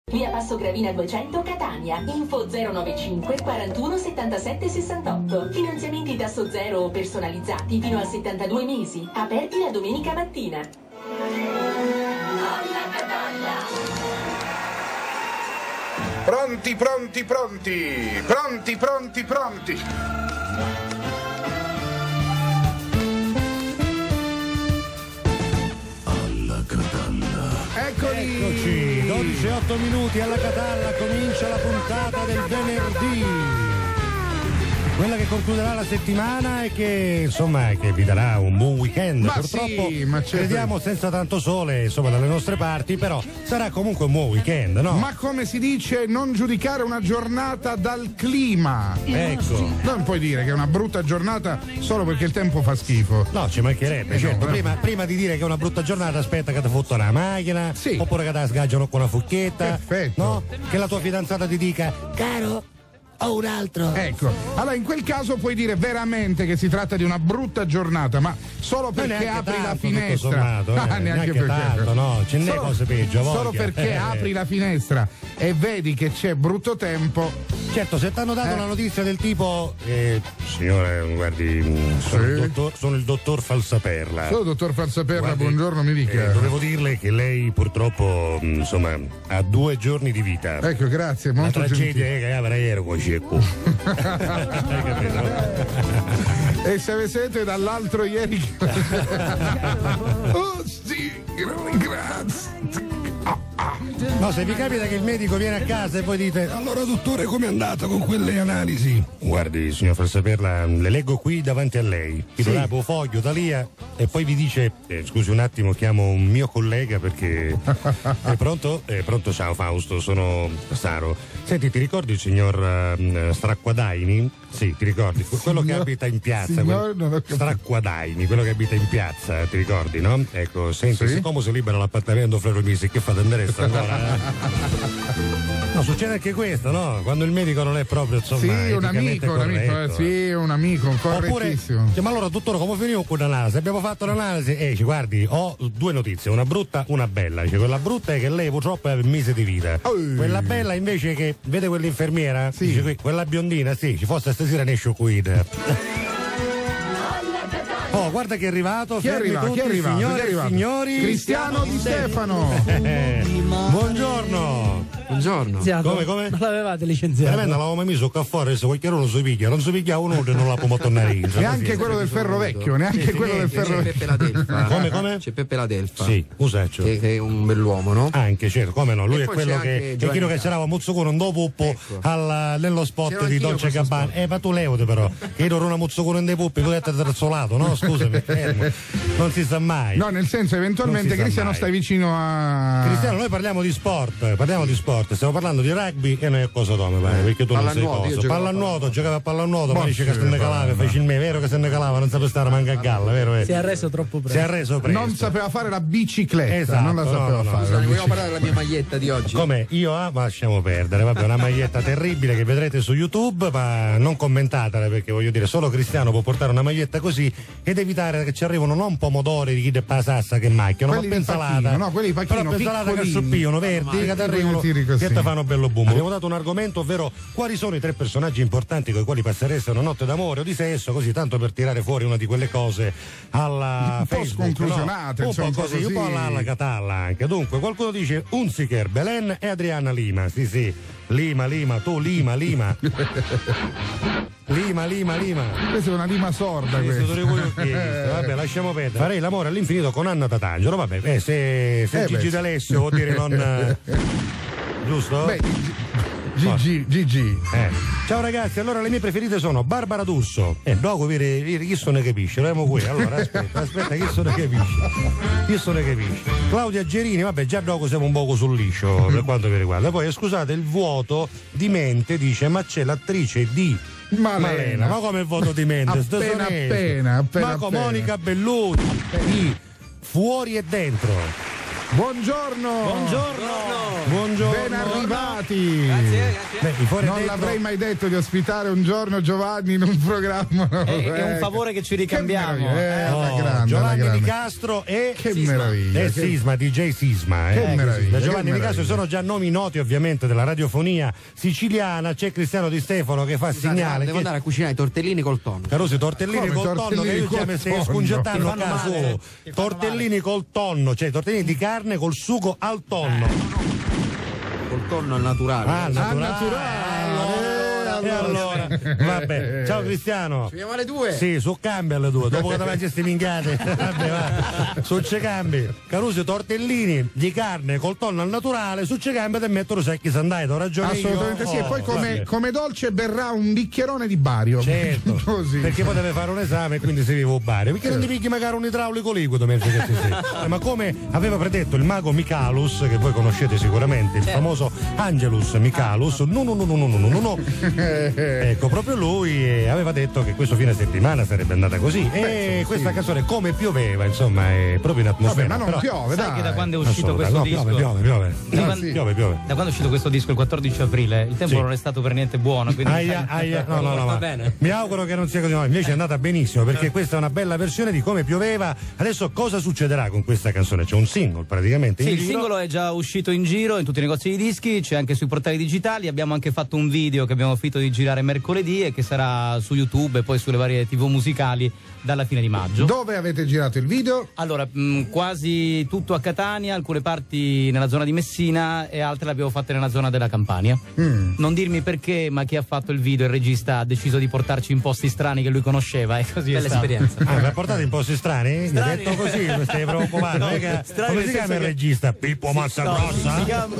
Via Passo Gravina 200 Catania. Info 095 41 77 68. Finanziamenti tasso zero o personalizzati fino a 72 mesi. Aperti la domenica mattina. Alla Catania. Pronti, pronti, pronti. Pronti, pronti, pronti. Alla Catalla. Eccoci, 12:08 alla Catalla, comincia la puntata del venerdì, quella che concluderà la settimana e che insomma che vi darà un buon weekend. Ma purtroppo sì, ma certo. crediamo senza tanto sole insomma dalle nostre parti, però sarà comunque un buon weekend, no? Ma come si dice, non giudicare una giornata dal clima. Ecco. Non puoi dire che è una brutta giornata solo perché il tempo fa schifo. No, ci mancherebbe, certo. no. Prima di dire che è una brutta giornata, aspetta che ti fottono la macchina, Sì. oppure che ti sgaggiano con una fucchietta, Perfetto. no? Che la tua fidanzata ti dica, caro, ho un altro. Ecco, allora in quel caso puoi dire veramente che si tratta di una brutta giornata, ma solo perché neanche apri tanto, la tutto finestra. sommato, neanche perché. tanto, no, ce n'è cose peggio. Solo voglia. perché apri la finestra e vedi che c'è brutto tempo. Certo, se ti hanno dato una notizia del tipo, signore, guardi, sono il dottor Falsaperla. Solo dottor Falsaperla, Guardi, buongiorno, mi dica. dovevo dirle che lei purtroppo, insomma, ha 2 giorni di vita. Ecco, grazie, La molto tragedia gentile. è che avrei ero con cieco. Hai capito? E se avete dall'altro ieri. Oh sì, grazie. No, se vi capita che il medico viene a casa e poi dite, allora dottore, com'è andata con quelle analisi? Guardi, signor Falsaperla, le leggo qui davanti a lei. Sì. Capo foglio, Talia, e poi vi dice, scusi un attimo, chiamo un mio collega perché... È pronto? Pronto, ciao Fausto, sono Saro. Senti, ti ricordi il signor Stracquadaini? Sì, ti ricordi? Quello che abita in piazza. Signor, non ho capito. Stracquadaini, quello che abita in piazza, ti ricordi, no? Ecco, senti, Sì. siccome si libera l'appartamento fra 2 mesi, che fate andare ancora? No, succede anche questo, no? Quando il medico non è proprio, insomma, Sì, un eticamente amico, corretto. sì, un amico, Oppure, correttissimo. ma allora dottore, come finiamo con l'analisi? Abbiamo fatto l'analisi e dice, guardi, ho 2 notizie, una brutta, una bella. Dice, quella brutta è che lei purtroppo ha 1 mese di vita. Quella bella invece che, vede quell'infermiera? Sì. Dice, quella biondina, sì, ci fosse stasera ne esce qui. Oh, guarda che è arrivato, Chi è fermi arrivato? tutti, Chi è arrivato? signore Chi è e arrivato? signori. Cristiano Di Stefano. Buongiorno. Buongiorno. Come? Non l'avevate licenziato? Veramente l'avevamo messo qua fuori, adesso qualche non si piglia, non si piglia uno e non la può tornare in. Neanche quello del ferro vecchio, neanche quello del ferro C'è vecchio. Peppe la Delfa. Come? C'è Peppe la Delfa. Sì, usaccio. Che è un bell'uomo, no? Anche, certo, come no? Lui E è poi quello c'è che anche è Giovanni quello che Castro. c'era muzzucone un dopo Ecco. nello spot C'ero di anch'io Dolce questo Gabbana. Ma tu levati però, che io ero una muzzucone dei puppi, tu hai terzo no? Scusami, fermo. Non si sa mai. No, nel senso, eventualmente Non si sa Cristiano mai. stai vicino a. Cristiano, noi parliamo di sport, stiamo parlando di rugby e noi a cosa tome, perché tu non sei Pallanuoto, io cosa. giocavo a Pallanuoto, giocava a pallanuoto, ma Boh, dice che sì, se ne calava facilmente, vero che se ne calava, non sapeva stare manca a galla, vero? Si è arreso troppo presto. Si è arreso presto. Non sapeva fare la bicicletta, Esatto, non la sapeva no. fare. Scusami, vogliamo parlare della mia maglietta di oggi? Come? Io ma lasciamo perdere, vabbè, una maglietta terribile che vedrete su YouTube, ma non commentatela perché voglio dire, solo Cristiano può portare una maglietta così ed evitare che ci arrivino non pomodori di chi de pasassa che macchiano, Quelli ma di pensalata. pacchino, no, quelli di pacchino, però pensalata che piccolini. sciuppiano verdi che ti arrivano tiri così. che ti fanno bello boom. Abbiamo dato un argomento, ovvero quali sono i 3 personaggi importanti con i quali passereste una notte d'amore o di sesso, così tanto per tirare fuori una di quelle cose alla Un po' Facebook, sconclusionate, no? insomma, un po' così, un po' alla Catalla anche. Dunque, qualcuno dice Hunziker, Belen e Adriana Lima. Sì, Lima, tu, Lima. Lima. Questa è una lima sorda, Sì, questa. vabbè, lasciamo perdere. Farei l'amore all'infinito con Anna Tatangelo, vabbè, se Gigi beh. D'Alessio vuol dire non. Giusto? Beh, Gigi. Ciao ragazzi, allora le mie preferite sono Barbara D'Urso e dopo chi se ne capisce, lo qui. Allora aspetta, chi se ne capisce. Claudia Gerini, vabbè, già dopo siamo un poco sul liscio per quanto mi riguarda. Poi scusate, il vuoto di mente dice ma c'è l'attrice di Malena, ma come il voto di mente? appena. Ma con Monica Bellucci di Fuori e Dentro. Buongiorno. Buongiorno. Ben arrivati. Grazie. Non l'avrei mai detto di ospitare un giorno Giovanni in un programma. È un favore che ci ricambiamo. Giovanni Nicastro e che Sisma. meraviglia. E Sisma, DJ Sisma. Che meraviglia. Giovanni che Nicastro sono già nomi noti ovviamente della radiofonia siciliana. C'è Cristiano Di Stefano che fa segnale. Devo andare a cucinare i tortellini col tonno. Caruso, tortellini Come col tonno, tortellini che io col mi stai tonno? scongettando a Che fanno caso. male. Che fanno Tortellini col tonno, cioè tortellini di carne col sugo al tonno. Col tonno al naturale. Ah, E allora, vabbè, ciao Cristiano. Ci vediamo alle 2. Sì, su cambi alle 2, dopo che ti mangi queste minchiate. Vabbè, va. Su ce cambi. Caruso, tortellini di carne col tonno al naturale, su ce cambi te mettono secchi sandai, ho ragione. Assolutamente io. sì, e poi vabbè. come dolce berrà un bicchierone di bario. Certo, Così. perché poi deve fare un esame e quindi si vive un bar. Perché non ti picchi magari un idraulico liquido mentre che ci sei? Ma come aveva predetto il mago Michalus, che voi conoscete sicuramente, il famoso Angelus Michalus, no. Ecco, proprio lui aveva detto che questo fine settimana sarebbe andata così. E questa canzone, come pioveva, insomma, è proprio in atmosfera. Vabbè, ma non piove, Sai dai. che da quando è uscito questo disco? Piove. Da quando è uscito questo disco il 14 aprile, il tempo Sì. non è stato per niente buono. Quindi No, Va ma bene. mi auguro che non sia così. No, invece è andata benissimo perché questa è una bella versione di Come pioveva. Adesso cosa succederà con questa canzone? C'è un singolo praticamente. Sì, in il giro. singolo è già uscito in giro in tutti i negozi di dischi, c'è anche sui portali digitali, abbiamo anche fatto un video che abbiamo finito di girare mercoledì e che sarà su YouTube e poi sulle varie TV musicali dalla fine di maggio. Dove avete girato il video? Allora, quasi tutto a Catania, alcune parti nella zona di Messina e altre le abbiamo fatte nella zona della Campania. Non dirmi perché, ma chi ha fatto il video, il regista, ha deciso di portarci in posti strani che lui conosceva e così è stato. L'esperienza. Ah, mi ha portato in posti strani? Mi ha detto così, mi stai preoccupando. No, non è che- strani come nel si chiama senso il che- regista? Pippo Mazzagrossa? Si chiama-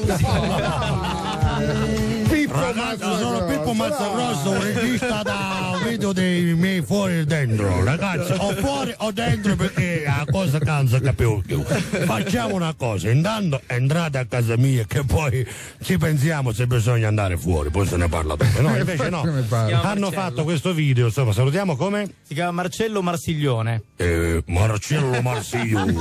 Pippo Ragazzi, sono Mazzagrossa, Pippo Mazzagrossa, un regista da un video dei miei fuori e dentro. Ragazzi, o fuori o dentro perché la cosa cansa capivo più. Facciamo una cosa, intanto entrate a casa mia che poi ci pensiamo se bisogna andare fuori, poi se ne parla dopo. No, invece no. Se ne parla. chiama Hanno Marcello. fatto questo video, insomma, salutiamo come? Si chiama Marcello Marsiglione. Marcello Marsiglione.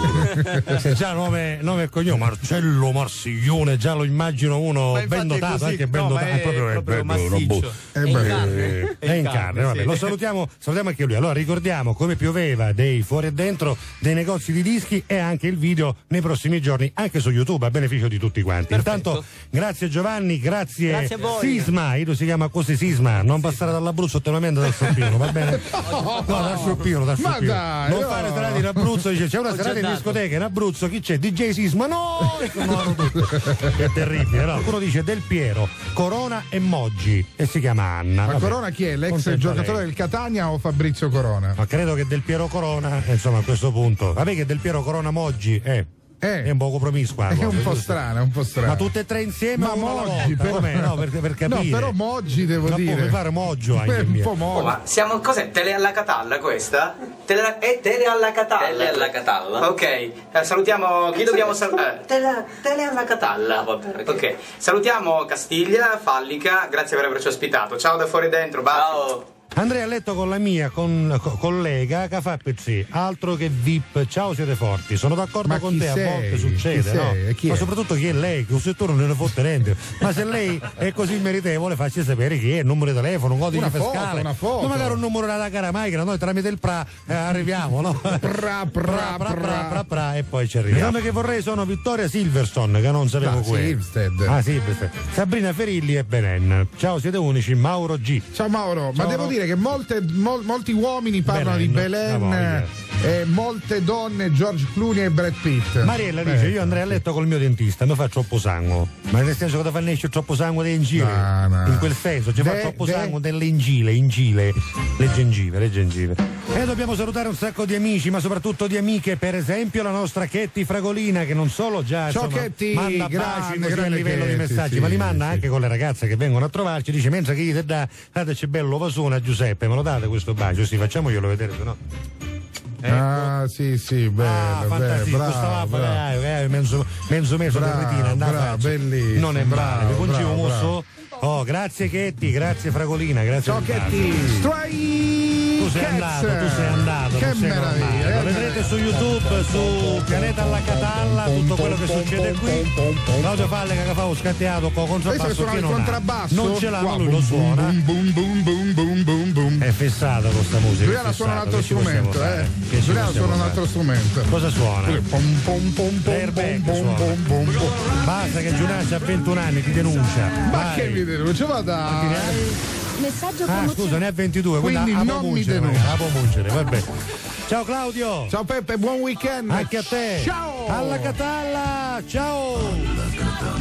Se già nome e cognome, Marcello Marsiglione, già lo immagino uno Ma infatti ben dotato, è così. anche ben No, dotato. ma è proprio massiccio. È in carne. È in carne, vabbè. sì. Lo salutiamo anche lui. Allora ricordiamo Come pioveva dei Fuori e Dentro, dei negozi di dischi e anche il video nei prossimi giorni anche su YouTube a beneficio di tutti quanti. Perfetto. Intanto grazie Giovanni, grazie a voi. Sisma, io si chiama così Sisma, non passare dall'Abruzzo ottenamente dal Soppino, va bene? No, dal Soppino. Ma dai, non no. fare serate in Abruzzo, dice c'è una Ho già serata in dato. discoteca in Abruzzo, chi c'è? DJ Sisma, no! È terribile, no? Uno dice Del Piero, Corona e Moggi e si chiama Anna. Ma Vabbè. Corona chi è? L'ex Contenta giocatore lei. del Catania o Fabrizio Corona? Ma credo che Del Piero Corona, insomma, a questo punto. Vabbè che Del Piero Corona Moggi è un poco promiscua. È un po' strana, un po' strana. Ma tutte e tre insieme Ma o una alla Moggi, volta? però. Com'è? No, per capire. No, però Moggi devo Ma dire. puoi fare Moggio anche Un mio. po' Moggi. Ma siamo, cos'è? Tele alla Catalla questa? È Tele alla Catalla. Tele alla Catalla. Ok, salutiamo, chi dobbiamo salutare? Tele alla Catalla. Ok, salutiamo Castiglia, Fallica, grazie per averci ospitato. Ciao da fuori dentro, baci. Ciao. Andrea a letto con la mia collega che fa PC, altro che VIP. Ciao, siete forti. Sono d'accordo Ma con chi te, sei? a volte succede, Chi no? sei? Chi Ma è? soprattutto chi è lei, che un settore non ne fotte niente. Ma se lei è così meritevole, facci sapere chi è, il numero di telefono, un codice Una foto, fiscale. una foto. Ma magari un numero da Caramaica, noi tramite il PRA arriviamo, no? Pra, e poi ci arriviamo. Il nome che vorrei sono Vittoria Silverstone, che non sapevo qui. Silvstedt. Ah, Silverstedt. Sabrina Ferilli e Belen. Ciao, siete unici. Mauro G. Ciao Mauro, ma Ciao. devo dire che molti uomini parlano di Belen, la Belen voglia. e molte donne George Clooney e Brad Pitt. Mariella dice: io andrei a letto col mio dentista, mi fa troppo sangue. Ma nel senso che da fare esce troppo sangue delle ingile. No. In quel senso, ci fa troppo sangue delle ingile, le gengive. E dobbiamo salutare un sacco di amici, ma soprattutto di amiche, per esempio la nostra Chetti Fragolina, che non solo già Ciao, insomma, Chetti, manda grande, baci così a grande livello di Chetti, messaggi, sì, ma li manda sì. anche con le ragazze che vengono a trovarci, dice mentre che gli dà, dateci bello vasone a Giuseppe, me lo date questo bacio? Sì, facciamoglielo vedere, se no. Ah, sì, bello, fantasia, bravo, bravo. mezzo mese Bravo, di retina, andava bravo, bellissimo, non è male, bravo, mi concevo bravo, mosso. Oh, grazie Chetti, grazie Fragolina, grazie. Ciao per Chetti. tanto. Stray tu sei andato. Che meraviglia. Lo vedrete su YouTube, su Pianeta alla Catalla, tutto quello che succede qui. Claudio Fallica che fa un scatteato con contrabbasso che non contrabbasso? Non ce l'ha, ma lui lo suona. È fissato con sta musica. Giuliano suona un altro strumento, Giuliano suona un altro strumento. Cosa suona? Basta che Giuliano ha 21 anni, ti denuncia. Ma che mi denuncia? Vada. Messaggio scusa, ne ha 22, quindi non mi denuncia. Vabbè. Ciao Claudio. Ciao Peppe, buon weekend. Anche a te. Ciao. Alla Catalla. Ciao.